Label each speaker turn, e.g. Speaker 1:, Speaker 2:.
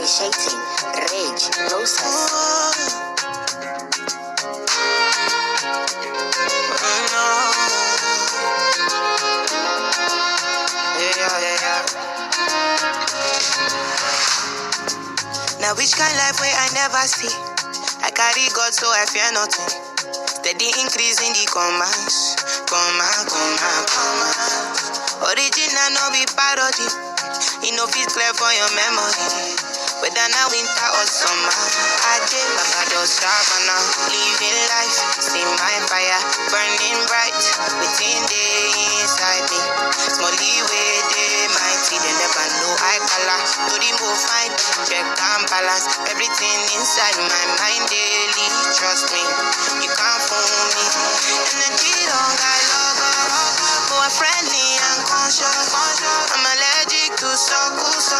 Speaker 1: Initiating rage process.
Speaker 2: Now which kind life way I never see? I carry God so I fear nothing. Steady increase in the commas. Original no be parody. You know fit clear for your memory. Whether now winter or summer, I did Baba just now. Living life, see my fire burning bright within the inside me. Small way they mighty, they never know I color. To remove fine, check and balance everything inside my mind daily. Trust me, you can't fool me. Energy long I love, more friendly and conscious. I'm allergic to circles.